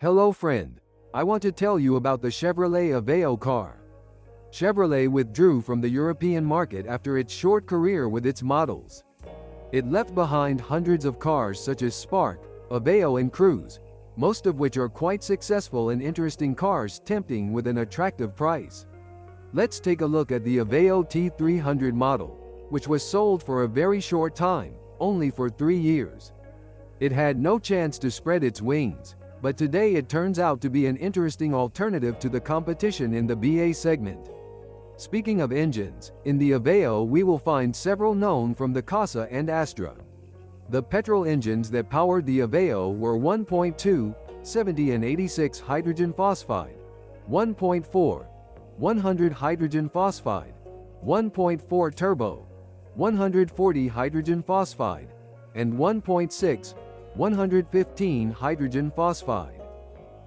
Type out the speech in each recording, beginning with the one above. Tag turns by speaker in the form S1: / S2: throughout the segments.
S1: Hello friend. I want to tell you about the Chevrolet Aveo car. Chevrolet withdrew from the European market after its short career with its models. It left behind hundreds of cars such as Spark, Aveo and Cruze, most of which are quite successful and interesting cars tempting with an attractive price. Let's take a look at the Aveo T300 model, which was sold for a very short time, only for 3 years. It had no chance to spread its wings, but today it turns out to be an interesting alternative to the competition in the BA segment. Speaking of engines, in the Aveo we will find several known from the Casa and Astra. The petrol engines that powered the Aveo were 1.2, 70 and 86 hydrogen phosphide, 1.4, 100 hydrogen phosphide, 1.4 turbo, 140 hydrogen phosphide, and 1.6, 115 hydrogen phosphide.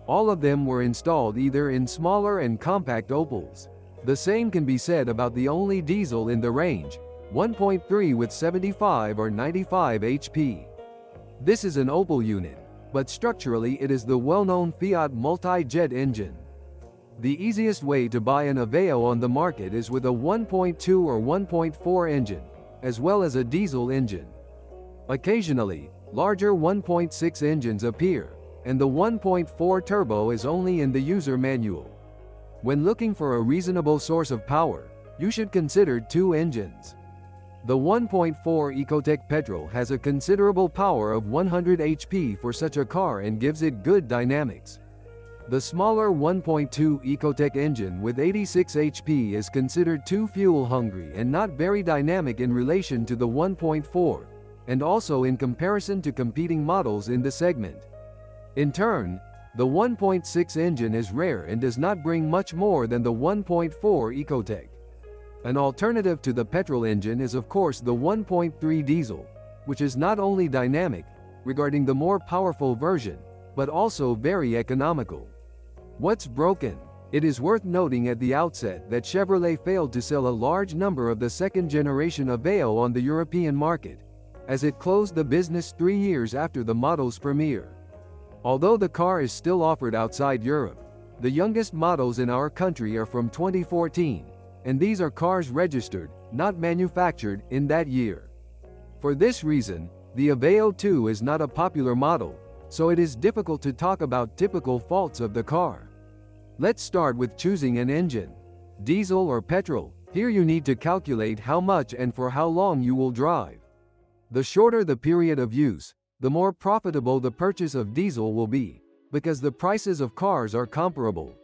S1: All of them were installed either in smaller and compact Opals. The same can be said about the only diesel in the range, 1.3 with 75 or 95 HP. This is an Opal unit, but structurally it is the well-known Fiat multi-jet engine. The easiest way to buy an Aveo on the market is with a 1.2 or 1.4 engine, as well as a diesel engine. Occasionally, larger 1.6 engines appear, and the 1.4 turbo is only in the user manual. When looking for a reasonable source of power, you should consider 2 engines. The 1.4 Ecotec petrol has a considerable power of 100 HP for such a car and gives it good dynamics. The smaller 1.2 Ecotec engine with 86 HP is considered too fuel-hungry and not very dynamic in relation to the 1.4. and also in comparison to competing models in the segment. In turn, the 1.6 engine is rare and does not bring much more than the 1.4 Ecotec. An alternative to the petrol engine is of course the 1.3 diesel, which is not only dynamic, regarding the more powerful version, but also very economical. What's broken? It is worth noting at the outset that Chevrolet failed to sell a large number of the second-generation Aveo on the European market, as it closed the business 3 years after the model's premiere. Although the car is still offered outside Europe, the youngest models in our country are from 2014, and these are cars registered, not manufactured, in that year. For this reason, the Aveo 2 is not a popular model, so it is difficult to talk about typical faults of the car. Let's start with choosing an engine. Diesel or petrol? Here you need to calculate how much and for how long you will drive. The shorter the period of use, the more profitable the purchase of diesel will be, because the prices of cars are comparable,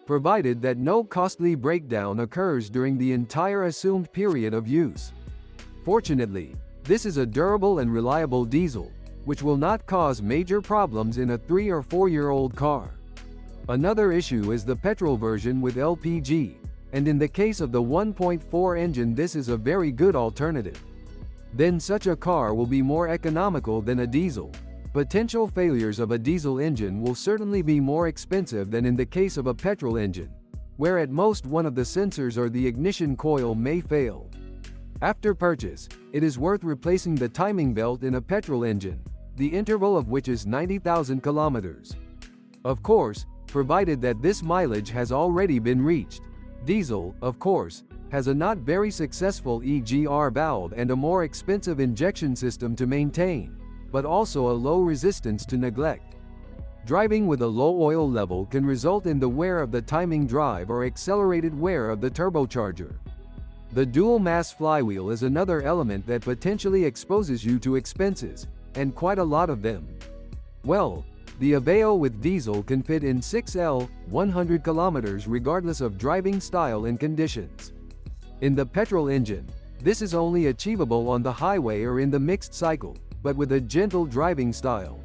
S1: provided that no costly breakdown occurs during the entire assumed period of use. Fortunately, this is a durable and reliable diesel, which will not cause major problems in a 3 or 4-year-old car. Another issue is the petrol version with LPG, and in the case of the 1.4 engine this is a very good alternative. Then such a car will be more economical than a diesel. Potential failures of a diesel engine will certainly be more expensive than in the case of a petrol engine, where at most one of the sensors or the ignition coil may fail. After purchase, it is worth replacing the timing belt in a petrol engine, the interval of which is 90,000 kilometers. Of course, provided that this mileage has already been reached. Diesel, of course, has a not very successful EGR valve and a more expensive injection system to maintain, but also a low resistance to neglect. Driving with a low oil level can result in the wear of the timing drive or accelerated wear of the turbocharger. The dual-mass flywheel is another element that potentially exposes you to expenses, and quite a lot of them. Well, the Aveo with diesel can fit in 6L, 100 kilometers regardless of driving style and conditions. In the petrol engine, this is only achievable on the highway or in the mixed cycle, but with a gentle driving style.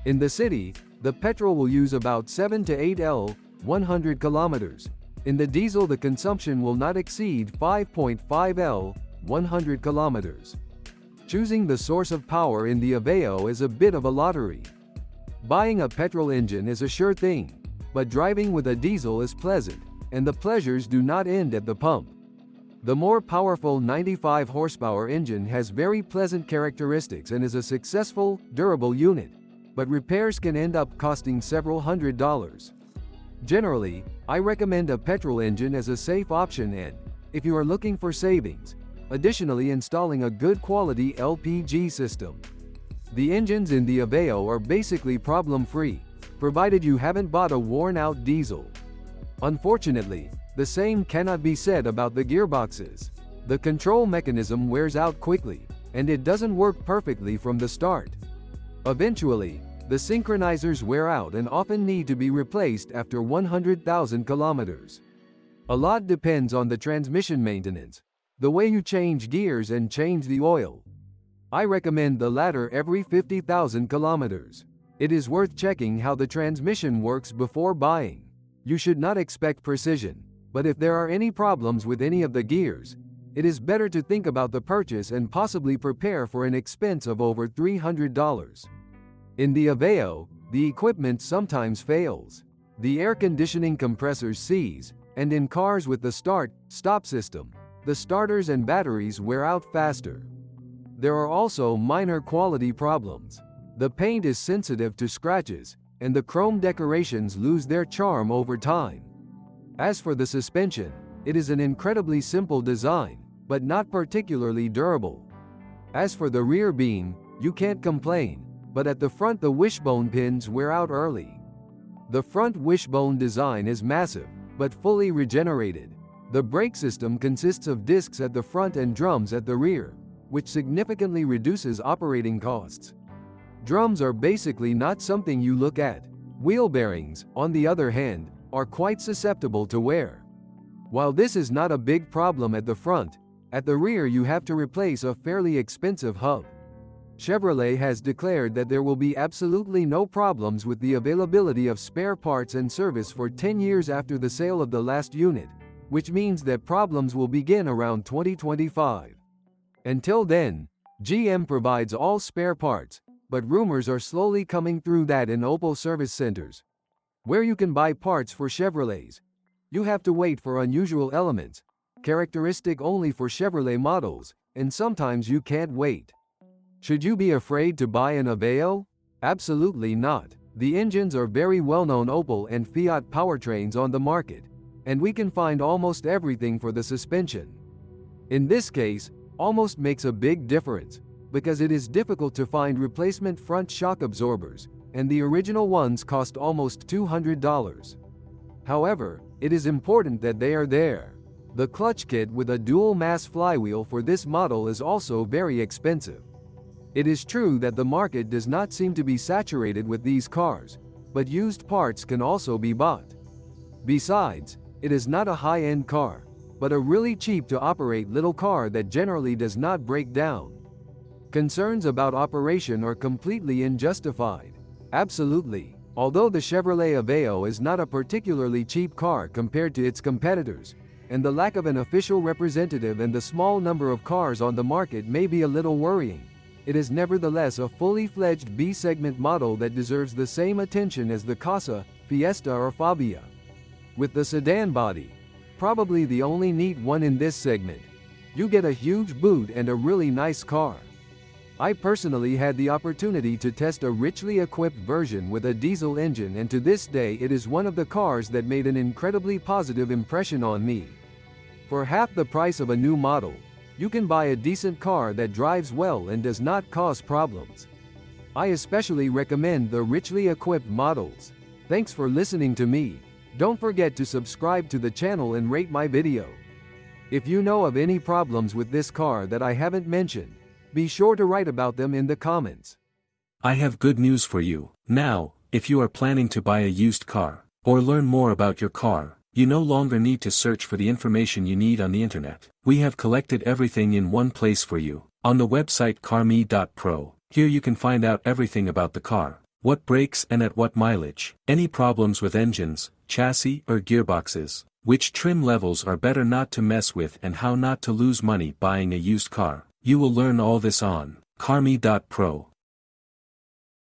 S1: In the city, the petrol will use about 7 to 8 L, 100 kilometers. In the diesel the consumption will not exceed 5.5 L, 100 kilometers. Choosing the source of power in the Aveo is a bit of a lottery. Buying a petrol engine is a sure thing, but driving with a diesel is pleasant, and the pleasures do not end at the pump. The more powerful 95 horsepower engine has very pleasant characteristics and is a successful, durable unit, but repairs can end up costing several $100s. Generally, I recommend a petrol engine as a safe option and, if you are looking for savings, additionally installing a good quality LPG system. The engines in the Aveo are basically problem-free, provided you haven't bought a worn-out diesel. Unfortunately, the same cannot be said about the gearboxes. The control mechanism wears out quickly, and it doesn't work perfectly from the start. Eventually, the synchronizers wear out and often need to be replaced after 100,000 kilometers. A lot depends on the transmission maintenance, the way you change gears and change the oil. I recommend the latter every 50,000 kilometers. It is worth checking how the transmission works before buying. You should not expect precision, but if there are any problems with any of the gears, it is better to think about the purchase and possibly prepare for an expense of over $300. In the Aveo, the equipment sometimes fails. The air conditioning compressors seize, and in cars with the start-stop system, the starters and batteries wear out faster. There are also minor quality problems. The paint is sensitive to scratches, and the chrome decorations lose their charm over time. As for the suspension, it is an incredibly simple design, but not particularly durable. As for the rear beam, you can't complain, but at the front the wishbone pins wear out early. The front wishbone design is massive, but fully regenerated. The brake system consists of discs at the front and drums at the rear, which significantly reduces operating costs. Drums are basically not something you look at. Wheel bearings, on the other hand, are quite susceptible to wear. While this is not a big problem at the front, at the rear you have to replace a fairly expensive hub. Chevrolet has declared that there will be absolutely no problems with the availability of spare parts and service for 10 years after the sale of the last unit, which means that problems will begin around 2025. Until then, GM provides all spare parts, but rumors are slowly coming through that in Opel service centers, where you can buy parts for Chevrolets, you have to wait for unusual elements, characteristic only for Chevrolet models, and sometimes you can't wait. Should you be afraid to buy an Aveo? Absolutely not. The engines are very well-known Opel and Fiat powertrains on the market, and we can find almost everything for the suspension. In this case, almost makes a big difference, because it is difficult to find replacement front shock absorbers, and the original ones cost almost $200. However, it is important that they are there. The clutch kit with a dual-mass flywheel for this model is also very expensive. It is true that the market does not seem to be saturated with these cars, but used parts can also be bought. Besides, it is not a high-end car, but a really cheap-to-operate little car that generally does not break down. Concerns about operation are completely unjustified. Absolutely. Although the Chevrolet Aveo is not a particularly cheap car compared to its competitors, and the lack of an official representative and the small number of cars on the market may be a little worrying, it is nevertheless a fully fledged B-segment model that deserves the same attention as the Casa, Fiesta or Fabia. With the sedan body, probably the only neat one in this segment, you get a huge boot and a really nice car. I personally had the opportunity to test a richly equipped version with a diesel engine, and to this day it is one of the cars that made an incredibly positive impression on me. For half the price of a new model, you can buy a decent car that drives well and does not cause problems. I especially recommend the richly equipped models. Thanks for listening to me. Don't forget to subscribe to the channel and rate my video. If you know of any problems with this car that I haven't mentioned, be sure to write about them in the comments.
S2: I have good news for you. Now, if you are planning to buy a used car, or learn more about your car, you no longer need to search for the information you need on the internet. We have collected everything in one place for you, on the website carme.pro. Here you can find out everything about the car, what breaks and at what mileage, any problems with engines, chassis or gearboxes, which trim levels are better not to mess with, and how not to lose money buying a used car. You will learn all this on carme.pro.